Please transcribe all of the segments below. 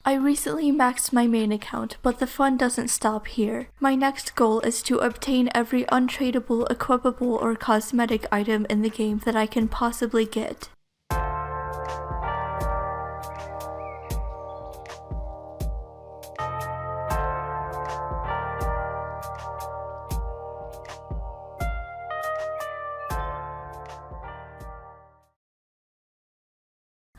I recently maxed my main account, but the fun doesn't stop here. My next goal is to obtain every untradeable, equipable, or cosmetic item in the game that I can possibly get.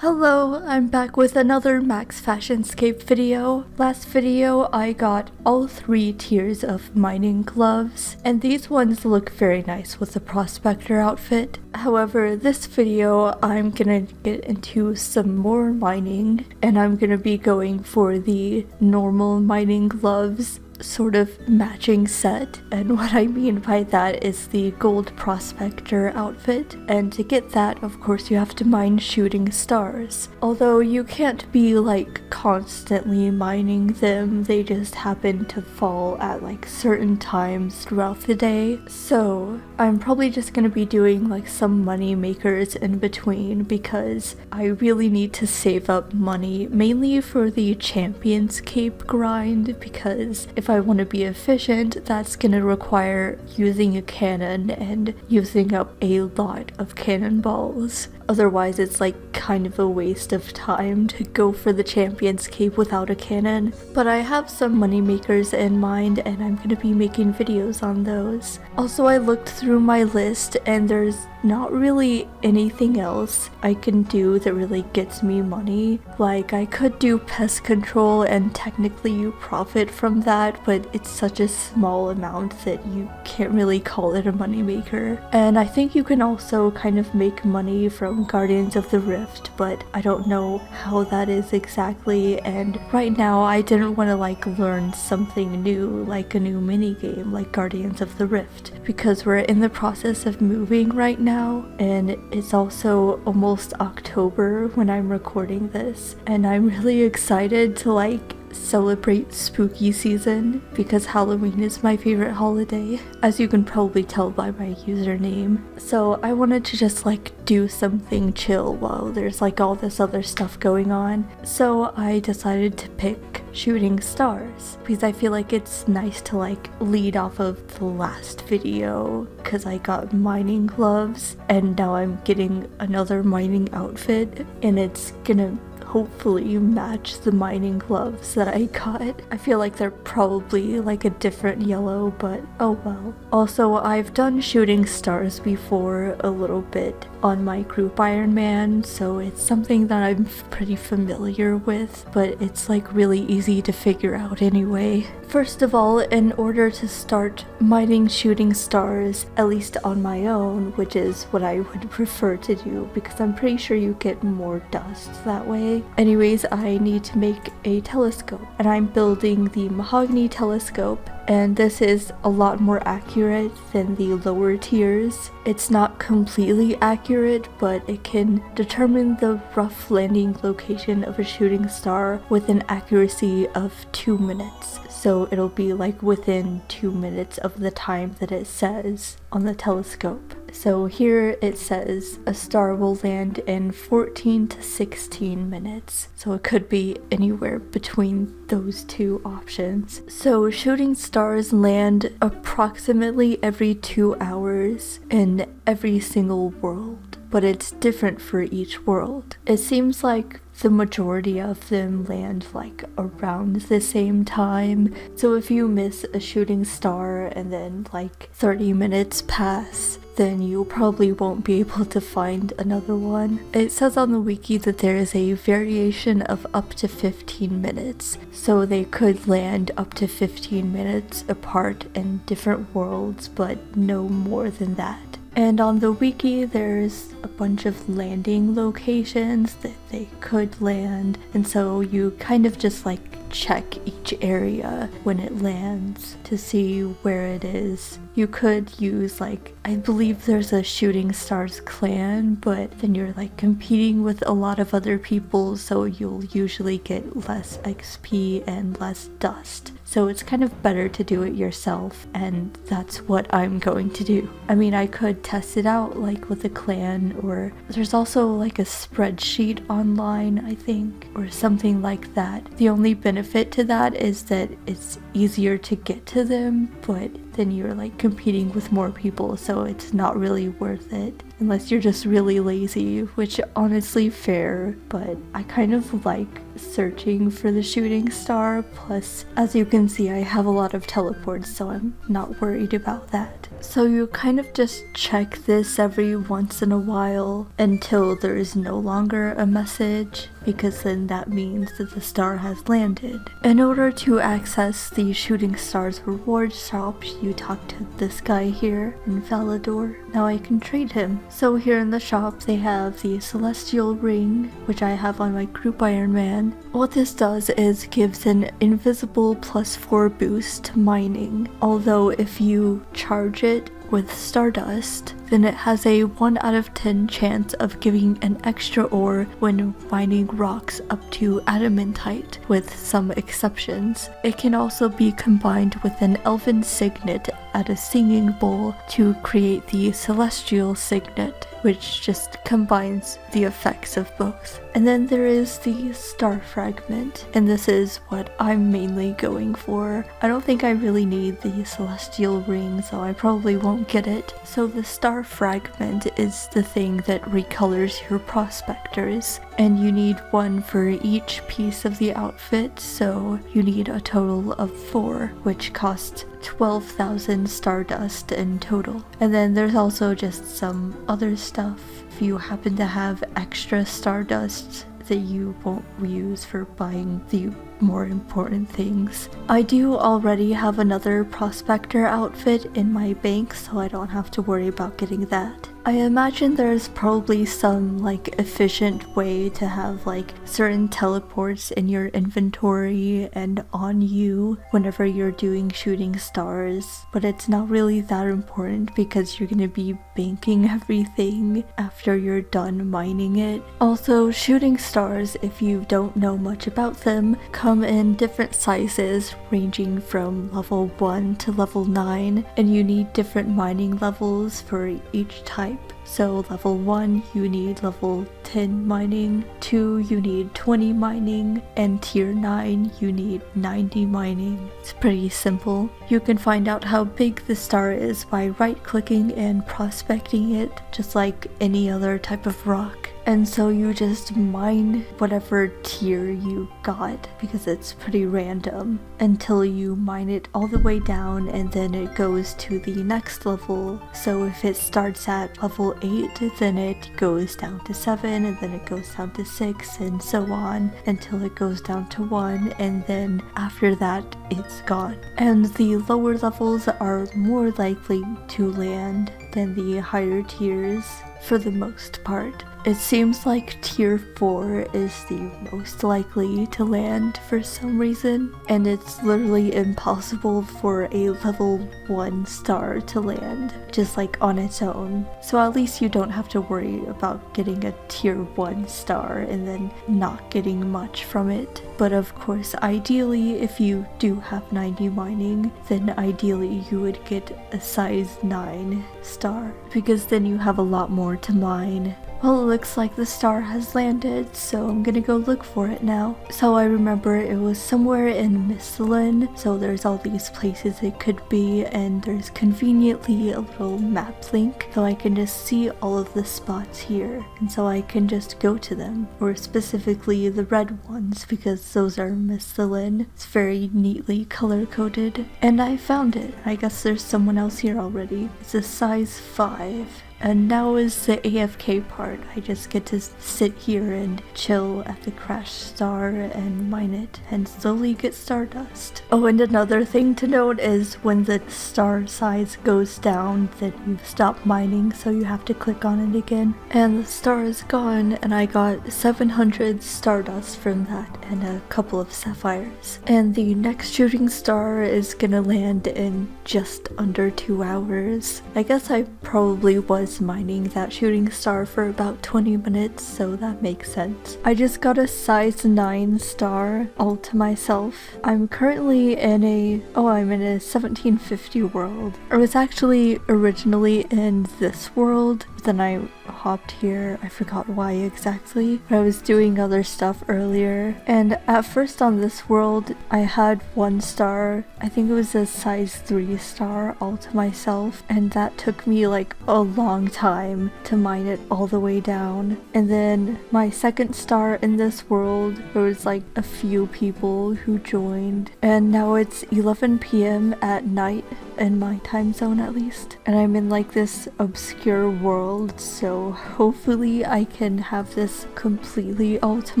Hello, I'm back with another Max Fashionscape video. Last video I got all 3 tiers of mining gloves, and these ones look very nice with the Prospector outfit. However, this video I'm gonna get into some more mining, and I'm gonna be going for the normal mining gloves sort of matching set, and what I mean by that is the gold prospector outfit, and to get that of course you have to mine shooting stars. Although you can't be like constantly mining them, they just happen to fall at like certain times throughout the day, so I'm probably just gonna be doing like some money makers in between because I really need to save up money, mainly for the Fashionscape grind, because if I want to be efficient, that's gonna require using a cannon and using up a lot of cannonballs. Otherwise it's like kind of a waste of time to go for the Fashionscape without a cannon. But I have some money makers in mind and I'm gonna be making videos on those. Also, I looked through my list and there's not really anything else I can do that really gets me money. Like, I could do pest control and technically you profit from that, but it's such a small amount that you can't really call it a money maker. And I think you can also kind of make money from Guardians of the Rift, but I don't know how that is exactly, and right now I didn't want to like learn something new, like a new mini game like Guardians of the Rift, because we're in the process of moving right now, and it's also almost October when I'm recording this, and I'm really excited to like celebrate spooky season because Halloween is my favorite holiday, as you can probably tell by my username. So I wanted to just like do something chill while there's like all this other stuff going on. So I decided to pick shooting stars because I feel like it's nice to like lead off of the last video, because I got mining gloves and now I'm getting another mining outfit and it's gonna hopefully match the mining gloves that I got. I feel like they're probably like a different yellow, but oh well. Also, I've done shooting stars before a little bit on my group Iron Man, so it's something that I'm pretty familiar with, but it's like really easy to figure out anyway. First of all, in order to start mining shooting stars, at least on my own, which is what I would prefer to do because I'm pretty sure you get more dust that way. Anyways, I need to make a telescope, and I'm building the mahogany telescope, and this is a lot more accurate than the lower tiers. It's not completely accurate, but it can determine the rough landing location of a shooting star with an accuracy of 2 minutes. So it'll be like within 2 minutes of the time that it says on the telescope. So here it says a star will land in 14 to 16 minutes. So it could be anywhere between those two options. So shooting stars land approximately every 2 hours in every single world, but it's different for each world. It seems like the majority of them land like around the same time. So if you miss a shooting star and then like 30 minutes pass, then you probably won't be able to find another one. It says on the wiki that there is a variation of up to 15 minutes, so they could land up to 15 minutes apart in different worlds, but no more than that. And on the wiki there's a bunch of landing locations that they could land, and so you kind of just like check each area when it lands to see where it is. You could use like, I believe there's a shooting stars clan, but then you're like competing with a lot of other people, so you'll usually get less XP and less dust. So it's kind of better to do it yourself, and that's what I'm going to do. I mean, I could test it out like with a clan, or there's also like a spreadsheet online, I think, or something like that. The only benefit to that is that it's easier to get to them, but then you're like competing with more people, so it's not really worth it unless you're just really lazy, which honestly fair, but I kind of like searching for the shooting star. Plus, as you can see, I have a lot of teleports, so I'm not worried about that. So you kind of just check this every once in a while until there is no longer a message, because then that means that the star has landed. In order to access the shooting stars reward shop, you talk to this guy here in Falador. Now I can trade him. So here in the shop they have the celestial ring, which I have on my group Iron Man. What this does is gives an invisible +4 boost to mining, although if you charge it with stardust, then it has a 1 out of 10 chance of giving an extra ore when mining rocks up to adamantite, with some exceptions. It can also be combined with an elven signet at a singing bowl to create the celestial signet, which just combines the effects of both. And then there is the star fragment, and this is what I'm mainly going for. I don't think I really need the celestial ring, so I probably won't get it. So the star fragment is the thing that recolors your prospectors, and you need one for each piece of the outfit, so you need a total of 4, which costs 12,000 stardust in total. And then there's also just some other stuff if you happen to have extra stardust that you won't use for buying the more important things. I do already have another prospector outfit in my bank, so I don't have to worry about getting that. I imagine there's probably some like efficient way to have like certain teleports in your inventory and on you whenever you're doing shooting stars, but it's not really that important because you're gonna be banking everything after you're done mining it. Also, shooting stars, if you don't know much about them, come in different sizes ranging from level 1 to level 9, and you need different mining levels for each type. So level 1 you need level 10 mining, 2 you need 20 mining, and tier 9 you need 90 mining. It's pretty simple. You can find out how big the star is by right clicking and prospecting it, just like any other type of rock. And so you just mine whatever tier you got, because it's pretty random, until you mine it all the way down, and then it goes to the next level. So if it starts at level 8, then it goes down to 7, and then it goes down to 6, and so on until it goes down to 1, and then after that it's gone. And the lower levels are more likely to land than the higher tiers for the most part. It seems like tier 4 is the most likely to land for some reason, and it's literally impossible for a level 1 star to land, just like on its own. So at least you don't have to worry about getting a tier 1 star and then not getting much from it. But of course, ideally, if you do have 90 mining, then ideally you would get a size 9 star, because then you have a lot more to mine. Well, it looks like the star has landed, so I'm gonna go look for it now. So I remember it was somewhere in Mistlin, so there's all these places it could be, and there's conveniently a little map link, so I can just see all of the spots here, and so I can just go to them, or specifically the red ones, because those are Mistlin. It's very neatly color-coded, and I found it. I guess there's someone else here already. It's a size 5. And now is the AFK part. I just get to sit here and chill at the crash star and mine it and slowly get stardust. Oh, and another thing to note is when the star size goes down that you stop mining, so you have to click on it again. And the star is gone, and I got 700 stardust from that and a couple of sapphires. And the next shooting star is gonna land in just under 2 hours. I guess I probably was mining that shooting star for about 20 minutes, so that makes sense. I just got a size 9 star all to myself. I'm currently in a 1750 world. I was actually originally in this world, but then I hopped here. I forgot why exactly, but I was doing other stuff earlier. And at first on this world, I had 1 star. I think it was a size 3 star all to myself, and that took me like a long time to mine it all the way down. And then my second star in this world, there was like a few people who joined, and now it's 11 p.m. at night in my time zone at least, and I'm in like this obscure world, so hopefully I can have this completely all to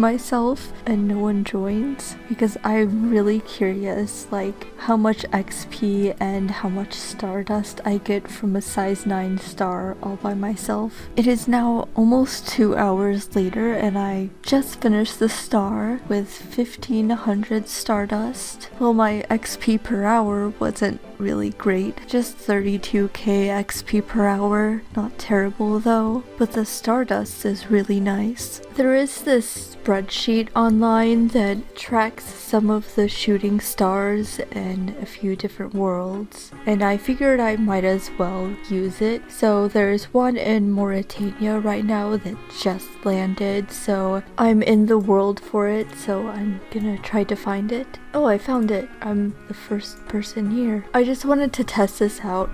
myself and no one joins, because I'm really curious like how much XP and how much stardust I get from a size 9 star all by myself. It is now almost 2 hours later, and I just finished the star with 1500 stardust. Well, my XP per hour wasn't really great, just 32k XP per hour. Not terrible though, but the stardust is really nice. There is this spreadsheet online that tracks some of the shooting stars in a few different worlds, and I figured I might as well use it. So there's one in Mauritania right now that just landed, so I'm in the world for it, so I'm gonna try to find it. Oh, I found it. I'm the first person here. I just wanted to test this out.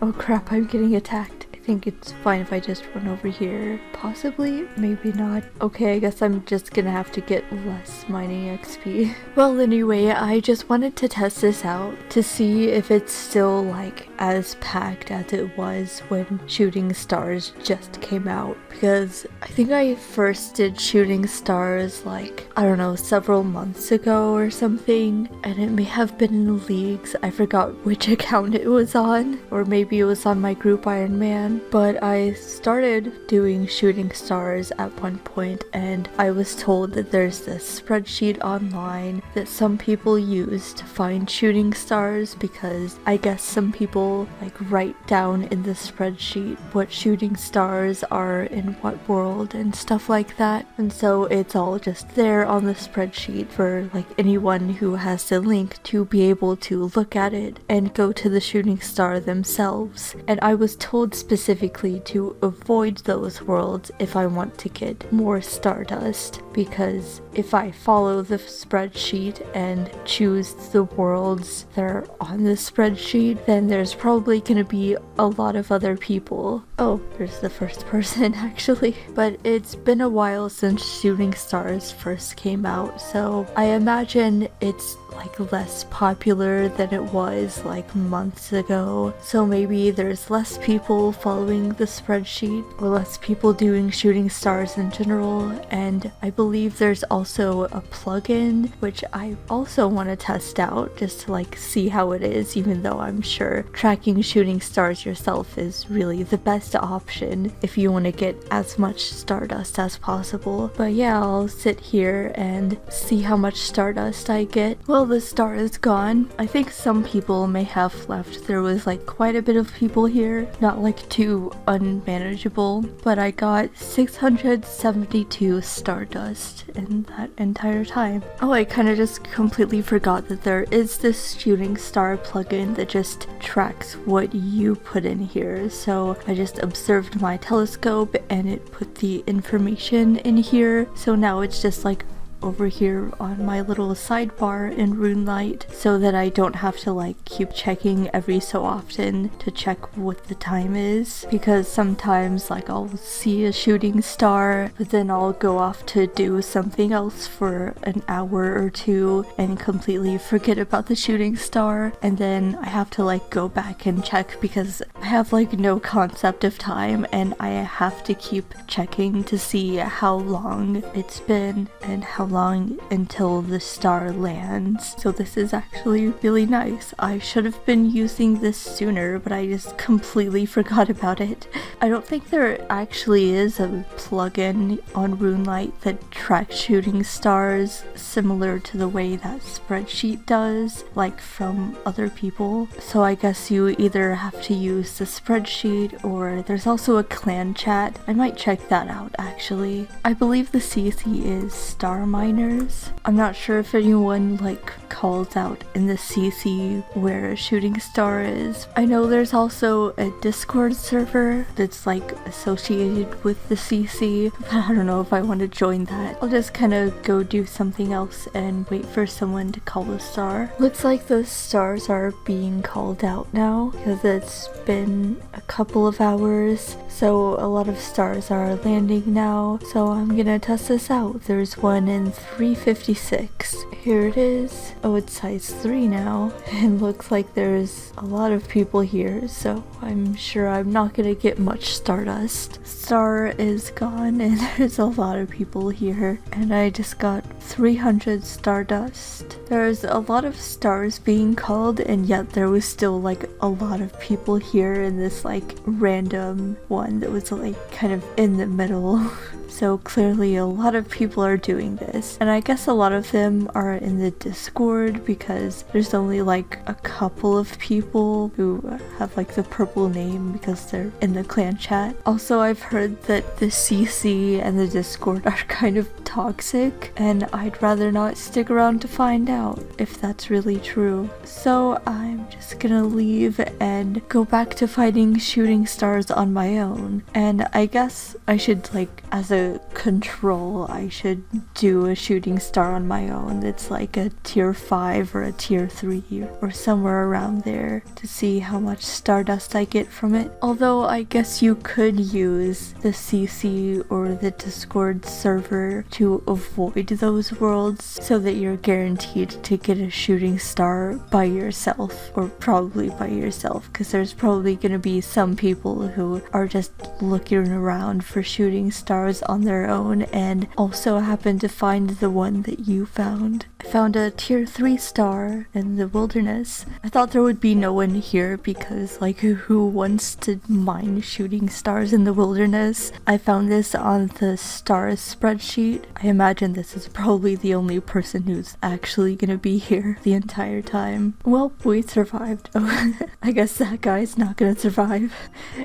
Oh crap, I'm getting attacked. I think it's fine if I just run over here. Possibly, maybe not. Okay, I guess I'm just gonna have to get less mining XP. Well, anyway, I just wanted to test this out to see if it's still like as packed as it was when Shooting Stars just came out, because I think I first did Shooting Stars like, I don't know, several months ago or something, and it may have been in Leagues. I forgot which account it was on, or maybe it was on my group Iron Man. But I started doing Shooting Stars at one point, and I was told that there's this spreadsheet online that some people use to find shooting stars, because I guess some people like write down in the spreadsheet what shooting stars are in what world and stuff like that. And so it's all just there on the spreadsheet for like anyone who has the link to be able to look at it and go to the shooting star themselves. And I was told specifically to avoid those worlds if I want to get more stardust, because if I follow the spreadsheet and choose the worlds that are on the spreadsheet, then there's probably gonna be a lot of other people. Oh, there's the first person actually. But it's been a while since Shooting Stars first came out, so I imagine it's like less popular than it was like months ago, so maybe there's less people following the spreadsheet or less people doing shooting stars in general. And I believe there's also a plugin which I also want to test out just to like see how it is, even though I'm sure tracking shooting stars yourself is really the best option if you want to get as much stardust as possible. But yeah, I'll sit here and see how much stardust I get. Well, the star is gone. I think some people may have left. There was like quite a bit of people here, not like too unmanageable, but I got 672 stardust in that entire time. Oh, I kind of just completely forgot that there is this shooting star plugin that just tracks what you put in here. So I just observed my telescope and it put the information in here, so now it's just like over here on my little sidebar in RuneLite so that I don't have to like keep checking every so often to check what the time is, because sometimes like I'll see a shooting star but then I'll go off to do something else for an hour or two and completely forget about the shooting star, and then I have to like go back and check because I have like no concept of time and I have to keep checking to see how long it's been and how long until the star lands. So this is actually really nice. I should have been using this sooner, but I just completely forgot about it. I don't think there actually is a plugin on RuneLite that tracks shooting stars similar to the way that spreadsheet does, like from other people. So I guess you either have to use the spreadsheet, or there's also a clan chat. I might check that out actually. I believe the CC is Star Miners. I'm not sure if anyone like calls out in the CC where a shooting star is. I know there's also a Discord server that's like associated with the CC, but I don't know if I want to join that. I'll just kind of go do something else and wait for someone to call the star. Looks like the stars are being called out now because it's been a couple of hours, so a lot of stars are landing now. So I'm gonna test this out. There's one in 356. Here it is. Oh, it's size 3 now. It looks like there's a lot of people here, so I'm sure I'm not gonna get much stardust. Star is gone and there's a lot of people here, and I just got 300 stardust. There's a lot of stars being called, and yet there was still like a lot of people here in this like random one that was like kind of in the middle. So clearly a lot of people are doing this, and I guess a lot of them are in the Discord because there's only like a couple of people who have like the purple name because they're in the clan chat. Also, I've heard that the CC and the Discord are kind of toxic, and I'd rather not stick around to find out if that's really true. So I'm just gonna leave and go back to fighting shooting stars on my own, and I guess I should like, as a control, I should do a shooting star on my own. It's like a tier 5 or a tier 3 or somewhere around there to see how much stardust I get from it. Although I guess you could use the CC or the Discord server to avoid those worlds so that you're guaranteed to get a shooting star by yourself, or probably by yourself, because there's probably going to be some people who are just looking around for shooting stars on their own and also happen to find the one that you found. I found a tier 3 star in the wilderness. I thought there would be no one here because like who wants to mine shooting stars in the wilderness? I found this on the stars spreadsheet. I imagine this is probably the only person who's actually gonna be here the entire time. Well, we survived. Oh, I guess that guy's not gonna survive.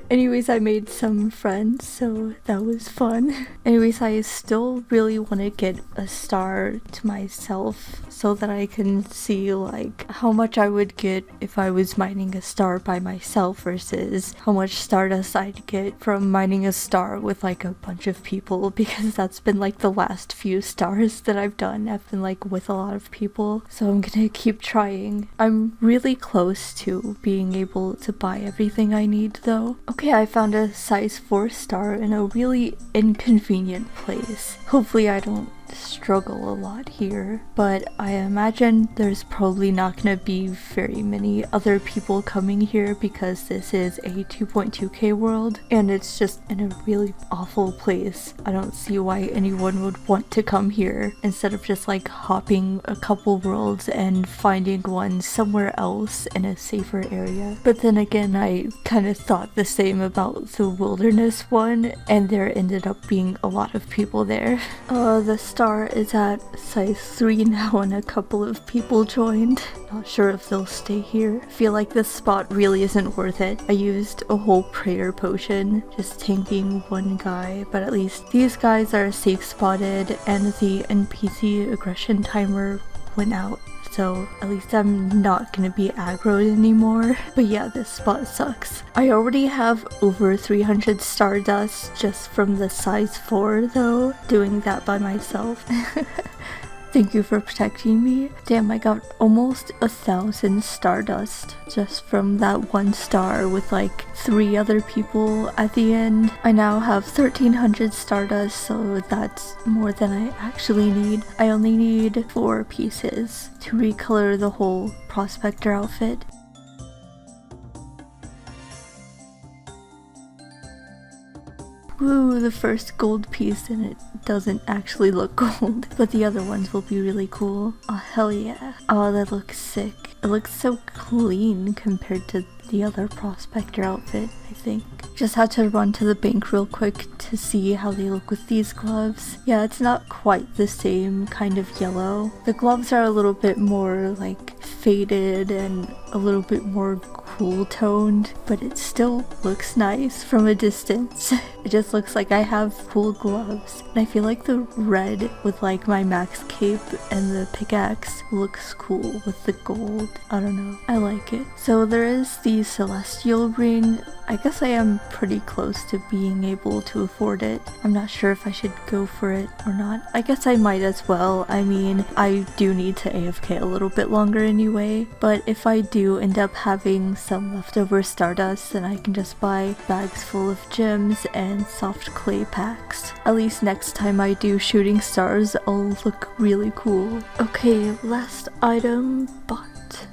Anyways, I made some friends, so that was fun. Anyways, I still really want to get a star to myself so that I can see like how much I would get if I was mining a star by myself versus how much stardust I'd get from mining a star with like a bunch of people, because that's been like the last few stars that I've done. I've been like with a lot of people, so I'm gonna keep trying. I'm really close to being able to buy everything I need though. Okay, I found a size 4 star in a really inconvenient place. Hopefully I don't struggle a lot here, but I imagine there's probably not gonna be very many other people coming here because this is a 2.2k world and it's just in a really awful place. I don't see why anyone would want to come here instead of just like hopping a couple worlds and finding one somewhere else in a safer area. But then again, I kind of thought the same about the wilderness one, and there ended up being a lot of people there. The star is at size 3 now and a couple of people joined. Not sure if they'll stay here. I feel like this spot really isn't worth it. I used a whole prayer potion just tanking one guy, but at least these guys are safe spotted and the NPC aggression timer went out. So at least I'm not gonna be aggroed anymore. But yeah, this spot sucks. I already have over 300 stardust just from the size 4 though, doing that by myself. Thank you for protecting me. Damn, I got almost 1,000 stardust just from that one star with like 3 other people at the end. I now have 1,300 stardust, so that's more than I actually need. I only need 4 pieces to recolor the whole Prospector outfit. Woo, the first gold piece, and it doesn't actually look gold, but the other ones will be really cool. Oh, hell yeah. Oh, that looks sick. It looks so clean compared to the other Prospector outfit, I think. Just had to run to the bank real quick to see how they look with these gloves. Yeah, it's not quite the same kind of yellow. The gloves are a little bit more like faded and a little bit more cool toned, but it still looks nice from a distance. It just looks like I have cool gloves. And I feel like the red with like my max cape and the pickaxe looks cool with the gold. I don't know. I like it. So there is the celestial ring. I guess I am pretty close to being able to afford it. I'm not sure if I should go for it or not. I guess I might as well. I mean, I do need to AFK a little bit longer anyway, but if I do end up having some leftover stardust, then I can just buy bags full of gems and soft clay packs. At least next time I do shooting stars, I'll look really cool. Okay, last item, bought.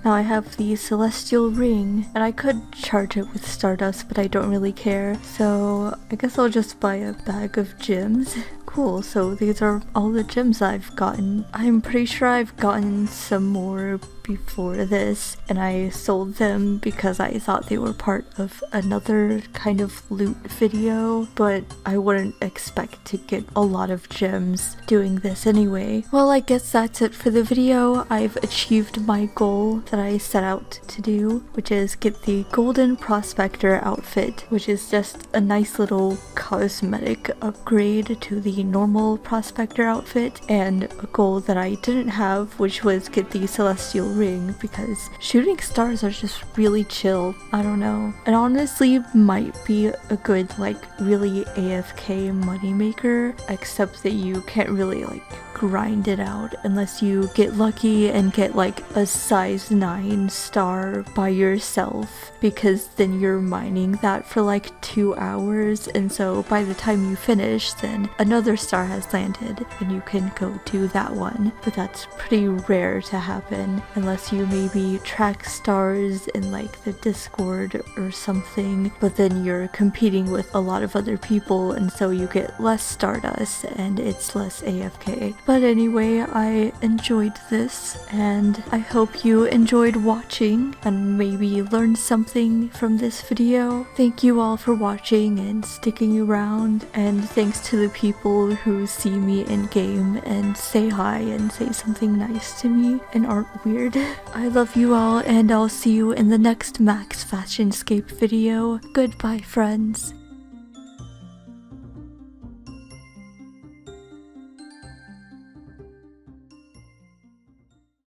Now I have the celestial ring, and I could charge it with stardust, but I don't really care, so I guess I'll just buy a bag of gems. Cool, so these are all the gems I've gotten. I'm pretty sure I've gotten some more before this, and I sold them because I thought they were part of another kind of loot video, but I wouldn't expect to get a lot of gems doing this anyway. Well, I guess that's it for the video. I've achieved my goal that I set out to do, which is get the golden prospector outfit, which is just a nice little cosmetic upgrade to the normal prospector outfit, and a goal that I didn't have, which was get the celestial ring, because shooting stars are just really chill. I don't know. It honestly might be a good like really AFK moneymaker, except that you can't really like grind it out unless you get lucky and get like a size 9 star by yourself, because then you're mining that for like 2 hours, and so by the time you finish then another star has landed and you can go do that one. But that's pretty rare to happen unless you maybe track stars in like the Discord or something, but then you're competing with a lot of other people and so you get less stardust and it's less AFK. But anyway, I enjoyed this, and I hope you enjoyed watching and maybe learned something from this video. Thank you all for watching and sticking around, and thanks to the people who see me in game and say hi and say something nice to me and aren't weird. I love you all, and I'll see you in the next Max Fashionscape video. Goodbye, friends.